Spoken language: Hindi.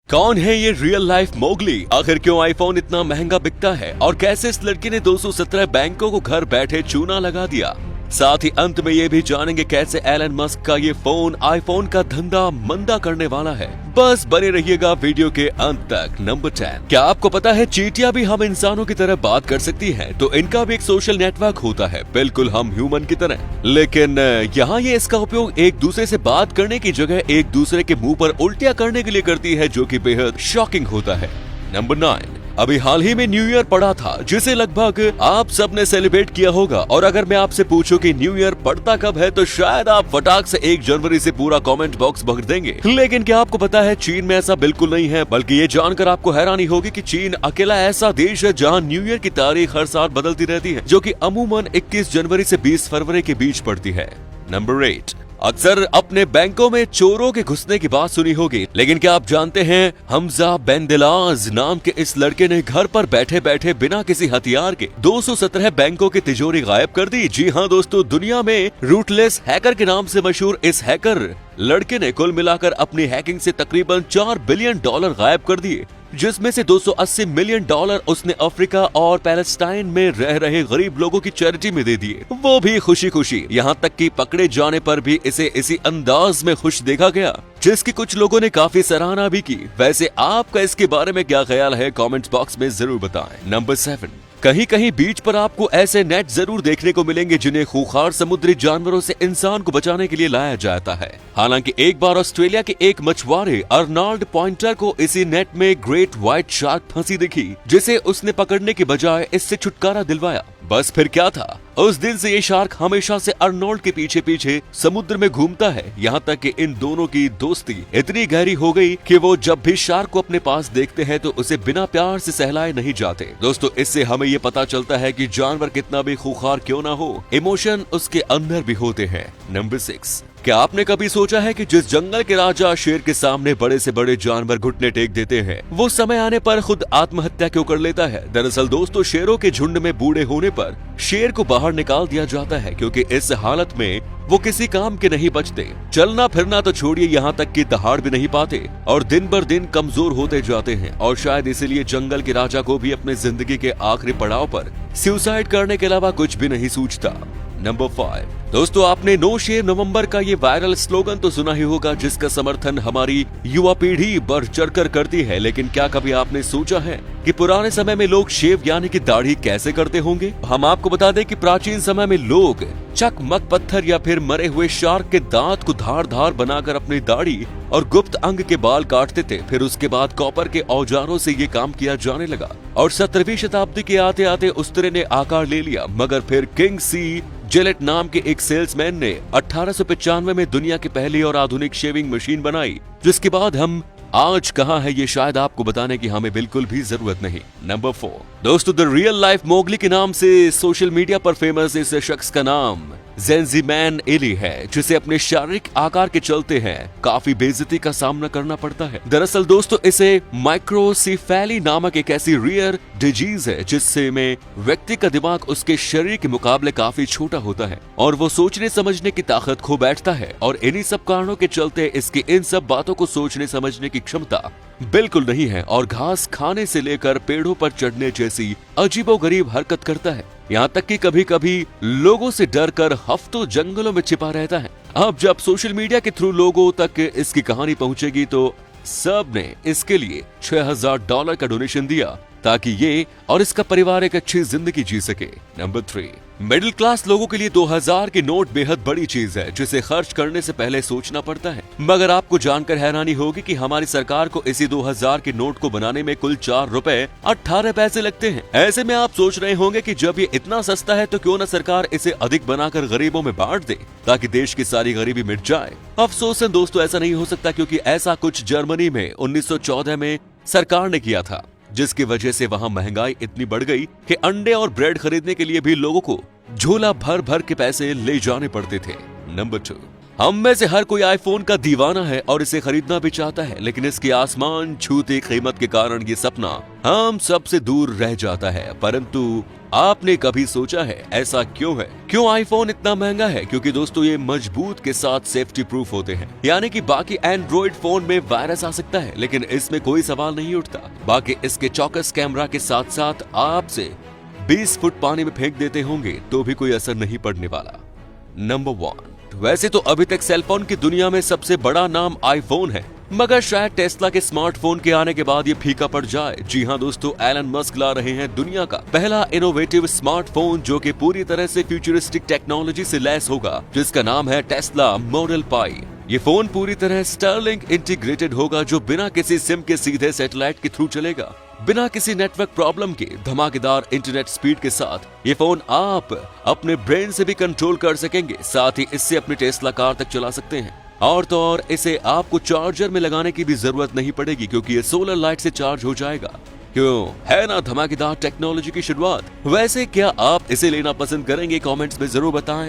कौन है ये रियल लाइफ मोगली? आखिर क्यों आईफोन इतना महंगा बिकता है और कैसे इस लड़की ने 217 बैंकों को घर बैठे चूना लगा दिया। साथ ही अंत में ये भी जानेंगे कैसे एलन मस्क का ये फोन आईफोन का धंधा मंदा करने वाला है। बस बने रहिएगा वीडियो के अंत तक। नंबर 10, क्या आपको पता है चींटियां भी हम इंसानों की तरह बात कर सकती हैं? तो इनका भी एक सोशल नेटवर्क होता है, बिल्कुल हम ह्यूमन की तरह। लेकिन यहाँ ये इसका उपयोग एक दूसरे से बात करने की जगह एक दूसरे के मुंह पर उल्टियां करने के लिए करती है, जो कि बेहद शॉकिंग होता है। नंबर 9, अभी हाल ही में न्यू ईयर पड़ा था, जिसे लगभग आप सबने सेलिब्रेट किया होगा। और अगर मैं आपसे पूछूं कि न्यू ईयर पड़ता कब है, तो शायद आप फटाक से 1 जनवरी से पूरा कमेंट बॉक्स भर देंगे। लेकिन क्या आपको पता है चीन में ऐसा बिल्कुल नहीं है, बल्कि ये जानकर आपको हैरानी होगी कि चीन अकेला ऐसा देश है जहां न्यू ईयर की तारीख हर साल बदलती रहती है, जो कि अमूमन 21 जनवरी से 20 फरवरी के बीच पड़ती है। नंबर 8, अक्सर अपने बैंकों में चोरों के घुसने की बात सुनी होगी, लेकिन क्या आप जानते हैं हमजा बेंदिलाज नाम के इस लड़के ने घर पर बैठे बैठे बिना किसी हथियार के 217 बैंकों की तिजोरी गायब कर दी। जी हाँ दोस्तों, दुनिया में रूटलेस हैकर के नाम से मशहूर इस हैकर लड़के ने कुल मिलाकर अपनी हैकिंग से तकरीबन $4 बिलियन गायब कर दिए, जिसमें से $280 मिलियन उसने अफ्रीका और पैलेस्टाइन में रह रहे गरीब लोगों की चैरिटी में दे दिए, वो भी खुशी खुशी। यहाँ तक कि पकड़े जाने पर भी इसे इसी अंदाज में खुश देखा गया, जिसकी कुछ लोगों ने काफी सराहना भी की। वैसे आपका इसके बारे में क्या ख्याल है, कमेंट्स बॉक्स में जरूर बताएं। नंबर 7, कहीं कहीं बीच पर आपको ऐसे नेट जरूर देखने को मिलेंगे जिन्हें खूंखार समुद्री जानवरों से इंसान को बचाने के लिए लाया जाता है। हालांकि एक बार ऑस्ट्रेलिया के एक मछुआरे अर्नॉल्ड पॉइंटर को इसी नेट में ग्रेट व्हाइट शार्क फंसी दिखी, जिसे उसने पकड़ने के बजाय इससे छुटकारा दिलवाया। बस फिर क्या था, उस दिन से ये शार्क हमेशा से अर्नोल्ड के पीछे पीछे समुद्र में घूमता है। यहाँ तक कि इन दोनों की दोस्ती इतनी गहरी हो गई कि वो जब भी शार्क को अपने पास देखते हैं तो उसे बिना प्यार से सहलाए नहीं जाते। दोस्तों, इससे हमें ये पता चलता है कि जानवर कितना भी खूंखार क्यों ना हो, इमोशन उसके अंदर भी होते हैं। नंबर 6, क्या आपने कभी सोचा है कि जिस जंगल के राजा शेर के सामने बड़े से बड़े जानवर घुटने टेक देते हैं, वो समय आने पर खुद आत्महत्या क्यों कर लेता है? दरअसल दोस्तों, शेरों के झुंड में बूढ़े होने पर शेर को बाहर निकाल दिया जाता है, क्योंकि इस हालत में वो किसी काम के नहीं बचते। चलना फिरना तो छोड़िए, यहाँ तक कि दहाड़ भी नहीं पाते और दिन बर दिन कमजोर होते जाते हैं। और शायद इसीलिए जंगल के राजा को भी अपने जिंदगी के आखिरी पड़ाव पर सुसाइड करने के अलावा कुछ भी नहीं सूझता। नंबर 5, दोस्तों आपने नो शेर नवंबर का ये वायरल स्लोगन तो सुना ही होगा, जिसका समर्थन हमारी युवा पीढ़ी बढ़ चढ़कर करती है। लेकिन क्या कभी आपने सोचा है कि पुराने समय में लोग शेव यानी कि दाढ़ी कैसे करते होंगे? हम आपको बता दें कि प्राचीन समय में लोग चकमक पत्थर या फिर मरे हुए शार्क के दांत को धार धार बनाकर अपनी दाढ़ी और गुप्त अंग के बाल काटते थे। फिर उसके बाद कॉपर के औजारों से ये काम किया जाने लगा और 17वीं शताब्दी के आते आते उस तरह ने आकार ले लिया। मगर फिर किंग सी जिलेट नाम के एक सेल्समैन ने 1895 में दुनिया की पहली और आधुनिक शेविंग मशीन बनाई, जिसके बाद हम आज कहाँ है ये शायद आपको बताने की हमें बिल्कुल भी जरूरत नहीं। नंबर 4, दोस्तों द रियल लाइफ मोगली के नाम से सोशल मीडिया पर फेमस इस शख्स का नाम जेंजीमैन एली है, जिसे अपने शारीरिक आकार के चलते हैं काफी बेइज्जती का सामना करना पड़ता है। दरअसल दोस्तों, इसे माइक्रोसिफेली नामक एक ऐसी रेयर डिजीज है जिससे में व्यक्ति का दिमाग उसके शरीर के मुकाबले काफी छोटा होता है और वो सोचने समझने की ताकत खो बैठता है। और इन्हीं सब कारणों के चलते इसकी इन सब बातों को सोचने समझने की क्षमता बिल्कुल नहीं है और घास खाने से लेकर पेड़ों पर चढ़ने जैसी अजीबोगरीब हरकत करता है। यहाँ तक कि कभी कभी लोगों से डर कर हफ्तों जंगलों में छिपा रहता है। अब जब सोशल मीडिया के थ्रू लोगों तक इसकी कहानी पहुंचेगी तो सब ने इसके लिए $6000 का डोनेशन दिया ताकि ये और इसका परिवार एक अच्छी जिंदगी जी सके। नंबर 3, मिडिल क्लास लोगों के लिए 2000 के नोट बेहद बड़ी चीज है, जिसे खर्च करने से पहले सोचना पड़ता है। मगर आपको जानकर हैरानी होगी कि हमारी सरकार को इसी 2000 के नोट को बनाने में कुल ₹4.18 लगते हैं। ऐसे में आप सोच रहे होंगे कि जब ये इतना सस्ता है तो क्यों न सरकार इसे अधिक बनाकर गरीबों में बांट दे ताकि देश की सारी गरीबी मिट जाए। अफसोस है दोस्तों, ऐसा नहीं हो सकता, क्योंकि ऐसा कुछ जर्मनी में 1914 में सरकार ने किया था, जिसकी वजह से वहां महंगाई इतनी बढ़ गई कि अंडे और ब्रेड खरीदने के लिए भी लोगों को झोला भर भर के पैसे ले जाने पड़ते थे। नंबर 2, हम में से हर कोई आईफोन का दीवाना है और इसे खरीदना भी चाहता है, लेकिन इसकी आसमान छूती कीमत के कारण ये सपना हम सबसे दूर रह जाता है। परंतु आपने कभी सोचा है ऐसा क्यों है? क्यों आईफोन इतना महंगा है? क्योंकि दोस्तों ये मजबूत के साथ सेफ्टी प्रूफ होते हैं, यानी कि बाकी एंड्रॉइड फोन में वायरस आ सकता है, लेकिन इसमें कोई सवाल नहीं उठता। बाकी इसके चौकस कैमरा के साथ साथ आपसे 20 फुट पानी में फेंक देते होंगे तो भी कोई असर नहीं पड़ने वाला। नंबर 1, वैसे तो अभी तक सेलफोन की दुनिया में सबसे बड़ा नाम आईफोन है, मगर शायद टेस्ला के स्मार्टफोन के आने के बाद ये फीका पड़ जाए। जी हाँ दोस्तों, एलन मस्क ला रहे हैं दुनिया का पहला इनोवेटिव स्मार्टफोन जो कि पूरी तरह से फ्यूचरिस्टिक टेक्नोलॉजी से लैस होगा, जिसका नाम है टेस्ला मॉडल पाई। ये फोन पूरी तरह स्टारलिंक इंटीग्रेटेड होगा, जो बिना किसी सिम के सीधे सैटेलाइट के थ्रू चलेगा, बिना किसी नेटवर्क प्रॉब्लम के धमाकेदार इंटरनेट स्पीड के साथ ये फोन आप अपने ब्रेन से भी कंट्रोल कर सकेंगे। साथ ही इससे अपनी टेस्ला कार तक चला सकते हैं, और तो और इसे आपको चार्जर में लगाने की भी जरूरत नहीं पड़ेगी, क्योंकि ये सोलर लाइट से चार्ज हो जाएगा। क्यों है ना धमाकेदार टेक्नोलॉजी की शुरुआत? वैसे क्या आप इसे लेना पसंद करेंगे? कमेंट्स में जरूर बताएं।